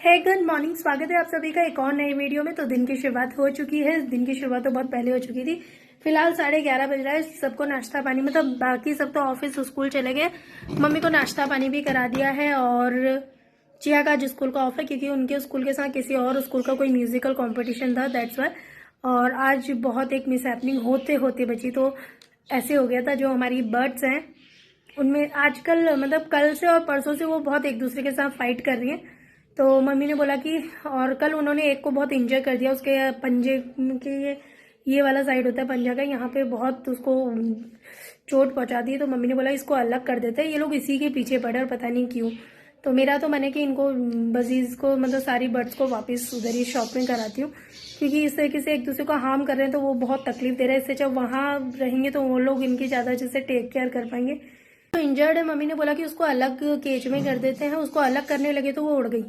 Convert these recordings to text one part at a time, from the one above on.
है good morning, स्वागत है आप सभी का एक और नई वीडियो में। तो दिन की शुरुआत हो चुकी है। दिन की शुरुआत तो बहुत पहले हो चुकी थी। फिलहाल 11:30 बज रहा है। सबको नाश्ता पानी, मतलब बाकी सब तो ऑफिस स्कूल चले गए। मम्मी को नाश्ता पानी भी करा दिया है। और चिया का आज स्कूल का ऑफ है क्योंकि उनके स्कूल के साथ किसी और स्कूल का कोई म्यूजिकल कॉम्पिटिशन था, दैट्स वाई। और आज बहुत एक मिस हैपनिंग होते होते बची। तो ऐसे हो गया था, जो हमारी बर्ड्स हैं उनमें आजकल, मतलब कल से और परसों से वो बहुत एक दूसरे के साथ फाइट कर रही हैं। तो मम्मी ने बोला कि, और कल उन्होंने एक को बहुत इंजर कर दिया, उसके पंजे के ये वाला साइड होता है पंजा का, यहाँ पे बहुत उसको चोट पहुंचा दी। तो मम्मी ने बोला इसको अलग कर देते हैं, ये लोग इसी के पीछे पड़े और पता नहीं क्यों। तो मेरा तो मन है कि इनको बजीज को, मतलब सारी बर्ड्स को वापस उधर ही शॉप में कराती हूँ, क्योंकि इस तरीके से एक दूसरे को हार्म कर रहे हैं तो वो बहुत तकलीफ दे रहा है। इससे जब वहाँ रहेंगे तो वो लोग इनकी ज़्यादा अच्छे से टेक केयर कर पाएंगे। तो इंजर्ड है, मम्मी ने बोला कि उसको अलग केज में कर देते हैं। उसको अलग करने लगे तो वो उड़ गई।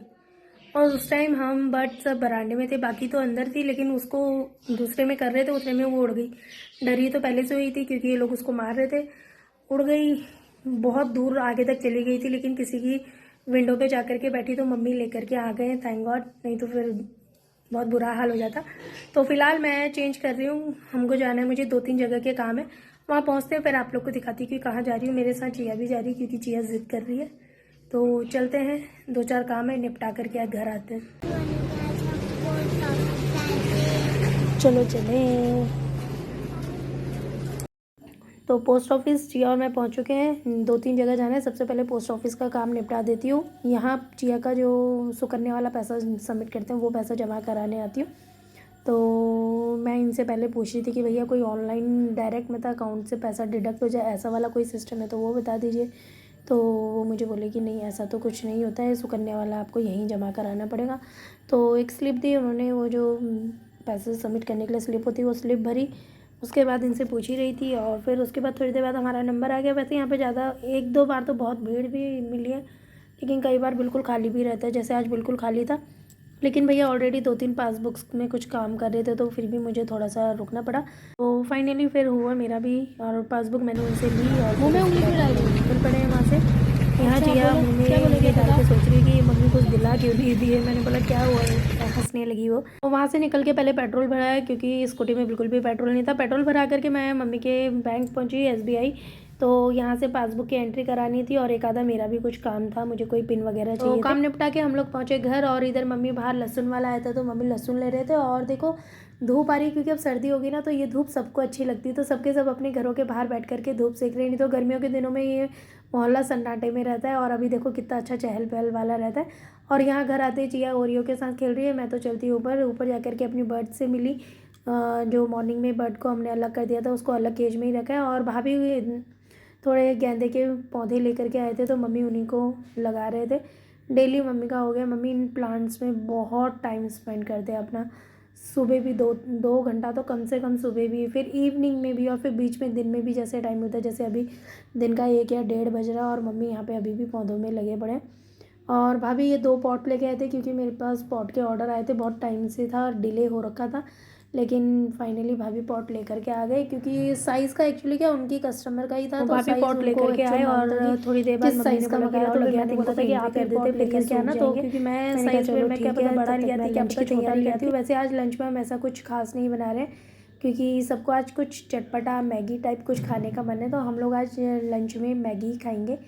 और उस टाइम हम बर्ड्स सब बरांडे में थे, बाकी तो अंदर थी, लेकिन उसको दूसरे में कर रहे थे, उतने में वो उड़ गई। डरी तो पहले से हुई थी क्योंकि ये लोग उसको मार रहे थे। उड़ गई, बहुत दूर आगे तक चली गई थी, लेकिन किसी की विंडो पे जाकर के बैठी तो मम्मी लेकर के आ गए, थैंक गॉड, नहीं तो फिर बहुत बुरा हाल हो जाता। तो फिलहाल मैं चेंज कर रही हूँ, हमको जाना है, मुझे 2-3 जगह के काम है, वहाँ पहुँचते हैं फिर आप लोग को दिखाती हूँ कि कहाँ जा रही हूँ। मेरे साथ चिया भी जा रही है क्योंकि चिया जिद कर रही है। तो चलते हैं, 2-4 काम है, निपटा करके आज घर आते हैं। चलो चलें। तो पोस्ट ऑफिस चिया और मैं पहुंच चुके हैं। 2-3 जगह जाना है। सबसे पहले पोस्ट ऑफिस का काम निपटा देती हूँ। यहाँ चिया का जो सुकन्या वाला पैसा सबमिट करते हैं वो पैसा जमा कराने आती हूँ। तो मैं इनसे पहले पूछ रही थी कि भैया कोई ऑनलाइन डायरेक्ट मतलब अकाउंट से पैसा डिडक्ट हो जाए, ऐसा वाला कोई सिस्टम है तो वो बता दीजिए। तो वो मुझे बोले कि नहीं, ऐसा तो कुछ नहीं होता है, सुकन्या वाला आपको यहीं जमा कराना पड़ेगा। तो एक स्लिप दी उन्होंने, वो जो पैसे सबमिट करने के लिए स्लिप होती है वो स्लिप भरी। उसके बाद इनसे पूछ ही रही थी और फिर उसके बाद थोड़ी देर बाद हमारा नंबर आ गया। वैसे यहाँ पे ज़्यादा 1-2 बार तो बहुत भीड़ भी मिली है, लेकिन कई बार बिल्कुल खाली भी रहता है, जैसे आज बिल्कुल खाली था। लेकिन भैया ऑलरेडी 2-3 पासबुक्स में कुछ काम कर रहे थे तो फिर भी मुझे थोड़ा सा रुकना पड़ा। तो फाइनली फिर हुआ मेरा भी, और पासबुक मैंने उनसे ली और निकल पड़े वहाँ से। यहाँ चिया मुँह में ये डाल के सोच रही कि मम्मी कुछ दिला क्यों नहीं दी है। मैंने बोला क्या हुआ है, हंसने लगी वो। तो वहाँ से निकल के पहले पेट्रोल भराया क्योंकि स्कूटी में बिल्कुल भी पेट्रोल नहीं था। पेट्रोल भरा करके मैं मम्मी के बैंक पहुँची, SBI। तो यहाँ से पासबुक की एंट्री करानी थी और एक आधा मेरा भी कुछ काम था, मुझे कोई पिन वगैरह चाहिए। तो काम निपटा के हम लोग पहुँचे घर, और इधर मम्मी बाहर लहसुन वाला आया था तो मम्मी लहसुन ले रहे थे। और देखो धूप आ रही है क्योंकि अब सर्दी होगी ना, तो ये धूप सबको अच्छी लगती है, तो सबके सब अपने घरों के बाहर बैठ करके धूप सेक रहे हैं। नहीं तो गर्मियों के दिनों में ये मोहल्ला सन्नाटे में रहता है, और अभी देखो कितना अच्छा चहल पहल वाला रहता है। और यहाँ घर आते चिया ओरियो के साथ खेल रही है। मैं तो चलती ऊपर जा करके अपनी बर्ड से मिली। जो मॉर्निंग में बर्ड को हमने अलग कर दिया था उसको अलग केज में ही रखा है। और भाभी थोड़े गेंदे के पौधे लेकर के आए थे तो मम्मी उन्हीं को लगा रहे थे। डेली मम्मी का हो गया, मम्मी इन प्लांट्स में बहुत टाइम स्पेंड करते हैं अपना। सुबह भी 2 घंटा तो कम से कम सुबह भी, फिर इवनिंग में भी, और फिर बीच में दिन में भी जैसे टाइम होता है। जैसे अभी दिन का 1 या 1:30 बज रहा है और मम्मी यहाँ पे अभी भी पौधों में लगे पड़े हैं। और भाभी ये 2 पॉट लेके आए थे क्योंकि मेरे पास पॉट के ऑर्डर आए थे, बहुत टाइम से था, डिले हो रखा था, लेकिन फाइनली भाभी पॉट लेकर के आ गए क्योंकि साइज़ का एक्चुअली क्या उनकी कस्टमर का ही था। तो भाभी पॉट लेकर के आए और थोड़ी देर बाद साइज़ का मंगाया तो फिर मैंने बोला था कि आप ही पॉट लेकर के आना। तो क्योंकि मैं साइज़ में मैं क्या पता बड़ा लिया थी, क्या पता छोटा लिया थी। वैसे आज लंच में हम ऐसा कुछ खास नहीं बना रहे क्योंकि सबको आज कुछ चटपटा मैगी टाइप कुछ खाने का मन है, तो हम लोग आज लंच में मैगी खाएंगे।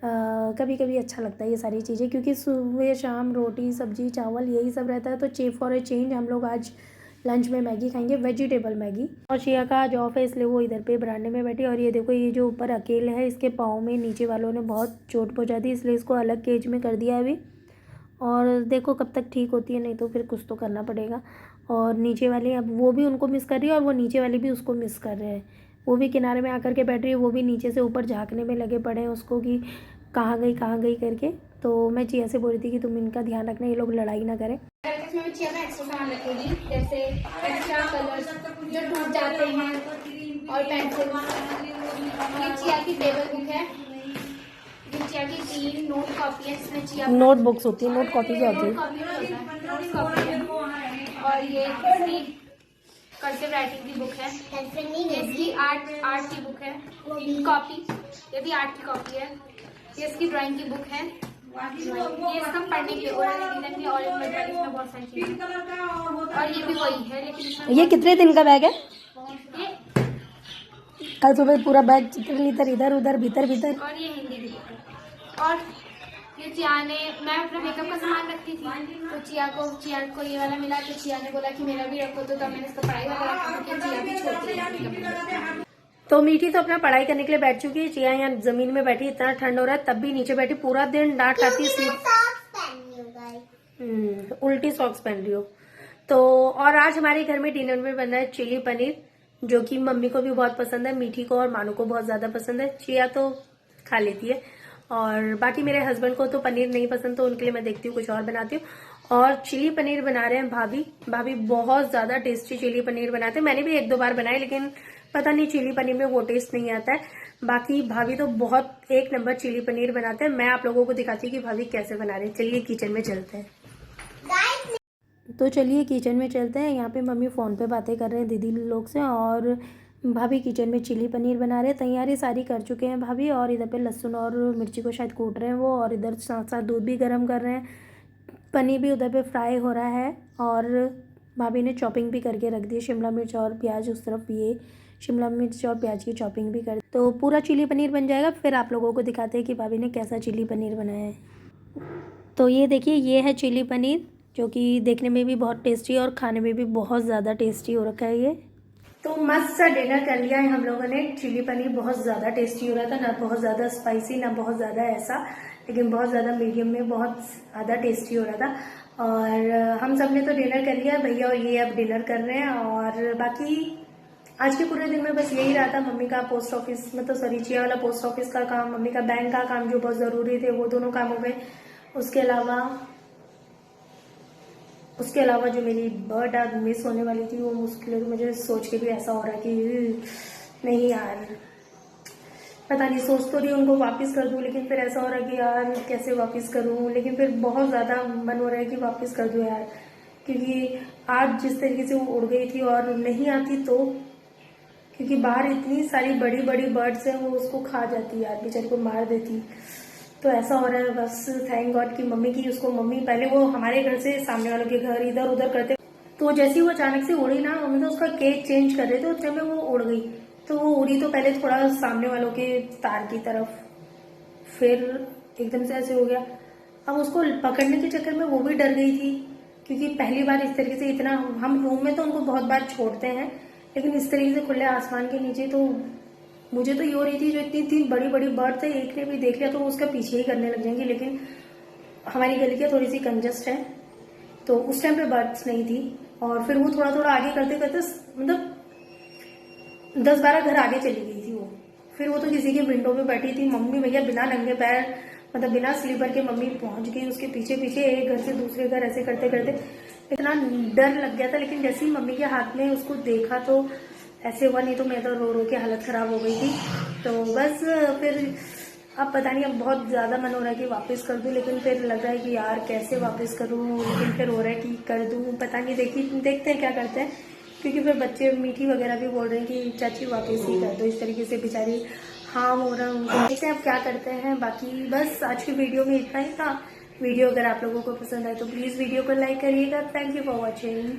कभी कभी अच्छा लगता है ये सारी चीज़ें, क्योंकि सुबह शाम रोटी सब्जी चावल यही सब रहता है। तो फॉर ए चेंज हम लोग आज लंच में मैगी खाएंगे, वेजिटेबल मैगी। और चिया का आज ऑफ है इसलिए वो इधर पे बरांडे में बैठी। और ये देखो ये जो ऊपर अकेले है, इसके पाँव में नीचे वालों ने बहुत चोट पहुंचा दी, इसलिए इसको अलग केज में कर दिया अभी। और देखो कब तक ठीक होती है, नहीं तो फिर कुछ तो करना पड़ेगा। और नीचे वाली अब वो भी उनको मिस कर रही है और वो नीचे वाली भी उसको मिस कर रहे हैं। वो भी किनारे में आकर के बैठ रही है, वो भी नीचे से ऊपर झाँकने में लगे पड़े हैं उसको कि कहाँ गई करके। तो मैं चिया से बोल रही थी कि तुम इनका ध्यान रखना, ये लोग लड़ाई ना करें। इसमें चिया का एक्स्ट्रा सामान रखेगी, जैसे एक्स्ट्रा कलर्स जो टूट जाते हैं और पेंसिल। ये चिया की टेबल बुक है, ये चिया की 3 नोट कॉपी है, इसमें चिया नोट बुक्स होती है, नोट कॉपी क्या होती है? नोट कॉपी है। और ये इसकी कर्सिव राइटिंग की बुक है, ये इसकी आर्ट की बुक है कॉपी, ये भी आर्ट की कॉपी है। ये इसकी ड्राइंग की बुक है, ये इसका पढ़ने के लिए ओरल रीजन के लिए ऑरेंज वर्ड इसमें बहुत सारी चीजें और ये भी वही है लेकिन इसमें ये कितने दिन का बैग है? ये कल सुबह पूरा बैग चित्र इधर इधर उधर भीतर भीतर। और ये हिंदी भी और ये चिया ने, मैं अपना मेकअप का सामान रखती थी तो चिया को ये वाला मिला तो चिया ने बोला कि मेरा भी रखो तो तब मैंने इसका पढ़ाई वाला रखा क्योंकि चिया भी छोटी है। तो मीठी तो अपना पढ़ाई करने के लिए बैठ चुकी है। चिया यहाँ जमीन में बैठी, इतना ठंड हो रहा है तब भी नीचे बैठी, पूरा दिन डांट खाती है। उल्टी सॉक्स पहन रही हो। तो और आज हमारे घर में डिनर में बन रहा है चिली पनीर, जो कि मम्मी को भी बहुत पसंद है, मीठी को और मानू को बहुत ज्यादा पसंद है। चिया तो खा लेती है और बाकी मेरे हस्बैंड को तो पनीर नहीं पसंद, तो उनके लिए मैं देखती हूँ कुछ और बनाती हूँ। और चिली पनीर बना रहे हैं भाभी बहुत ज्यादा टेस्टी चिली पनीर बनाते हैं। मैंने भी 1-2 बार बनाए लेकिन पता नहीं चिली पनीर में वो टेस्ट नहीं आता है। बाकी भाभी तो बहुत एक नंबर चिली पनीर बनाते हैं। मैं आप लोगों को दिखाती हूँ कि भाभी कैसे बना रहे हैं। चलिए किचन में चलते हैं। तो चलिए किचन में चलते हैं। यहाँ पे मम्मी फोन पे बातें कर रहे हैं दीदी लोग से और भाभी किचन में चिली पनीर बना रहे हैं। तैयारी सारी कर चुके हैं भाभी और इधर पे लहसुन और मिर्ची को शायद कूट रहे हैं वो, और इधर साथ साथ दूध भी गर्म कर रहे हैं। पनीर भी उधर पे फ्राई हो रहा है और भाभी ने चॉपिंग भी करके रख दी, शिमला मिर्च और प्याज उस तरफ, ये शिमला मिर्च और प्याज की चॉपिंग भी कर। तो पूरा चिली पनीर बन जाएगा, फिर आप लोगों को दिखाते हैं कि भाभी ने कैसा चिली पनीर बनाया है। तो ये देखिए, ये है चिली पनीर जो कि देखने में भी बहुत टेस्टी और खाने में भी बहुत ज़्यादा टेस्टी हो रखा है ये। तो मस्त सा डिनर कर लिया है हम लोगों ने। चिली पनीर बहुत ज़्यादा टेस्टी हो रहा था, ना बहुत ज़्यादा स्पाइसी ना बहुत ज़्यादा ऐसा, लेकिन बहुत ज़्यादा मीडियम में बहुत ज़्यादा टेस्टी हो रहा था। और हम सब ने तो डिनर कर लिया, भैया और ये अब डिनर कर रहे हैं। और बाकी आज के पूरे दिन में बस यही रहा था, मम्मी का पोस्ट ऑफिस में तो सॉरी चिया वाला पोस्ट ऑफिस का काम, मम्मी का बैंक का काम जो बहुत ज़रूरी थे वो दोनों काम हो गए। उसके अलावा जो मेरी बर्थ आज मिस होने वाली थी वो मुश्किल, मुझे सोच के भी ऐसा हो रहा है कि नहीं यार, पता नहीं, सोच तो रही उनको वापस कर दूं लेकिन फिर ऐसा हो रहा है कि यार कैसे वापस करूं, लेकिन फिर बहुत ज़्यादा मन हो रहा है कि वापस कर दूं यार, क्योंकि आज जिस तरीके से वो उड़ गई थी और नहीं आती तो, क्योंकि बाहर इतनी सारी बड़ी बड़ी बर्ड्स हैं वो उसको खा जाती यार, बेचारी को मार देती। तो ऐसा हो रहा है बस थैंक गॉड कि मम्मी की उसको, मम्मी पहले वो हमारे घर से सामने वालों के घर इधर उधर करते, तो जैसे वो अचानक से उड़ी ना, मतलब उसका केज चेंज कर रहे थे उस टाइम में वो उड़ गई। तो वो उड़ी तो पहले थोड़ा सामने वालों के तार की तरफ, फिर एकदम से ऐसे हो गया। अब उसको पकड़ने के चक्कर में वो भी डर गई थी, क्योंकि पहली बार इस तरीके से इतना, हम रूम में तो उनको बहुत बार छोड़ते हैं लेकिन इस तरीके से खुले आसमान के नीचे तो मुझे तो ये हो रही थी, जो इतनी बड़ी बड़ी बर्ड थे एक ने भी देख लिया तो उसका पीछे ही करने लग जाएंगे। लेकिन हमारी गली क्या थोड़ी सी कंजस्ट है तो उस टाइम पे बर्ड्स नहीं थी, और फिर वो थोड़ा थोड़ा आगे करते करते मतलब 10-12 घर आगे चली गई थी वो। फिर वो तो किसी के विंडो पे बैठी थी, मम्मी भैया बिना नंगे पैर, मतलब बिना स्लीपर के मम्मी पहुंच गई उसके पीछे पीछे, एक घर से दूसरे घर ऐसे करते करते। इतना डर लग गया था, लेकिन जैसे ही मम्मी के हाथ में उसको देखा तो ऐसे हुआ, नहीं तो मैं तो रो रो के हालत खराब हो गई थी। तो बस फिर अब पता नहीं, अब बहुत ज़्यादा मन हो रहा है कि वापस कर दूं, लेकिन फिर लग रहा है कि यार कैसे वापस करूं, लेकिन फिर हो रहा है कि कर दूं, पता नहीं, देखते हैं क्या करते हैं, क्योंकि फिर बच्चे मीठी वगैरह भी बोल रहे हैं कि चाची वापस ही कर दो, इस तरीके से बेचारी हार्म हो रहा है उनको। देखते हैं अब क्या करते हैं। बाकी बस आज की वीडियो में इतना ही था। वीडियो अगर आप लोगों को पसंद आए तो प्लीज़ वीडियो को लाइक करिएगा। Thank you for watching.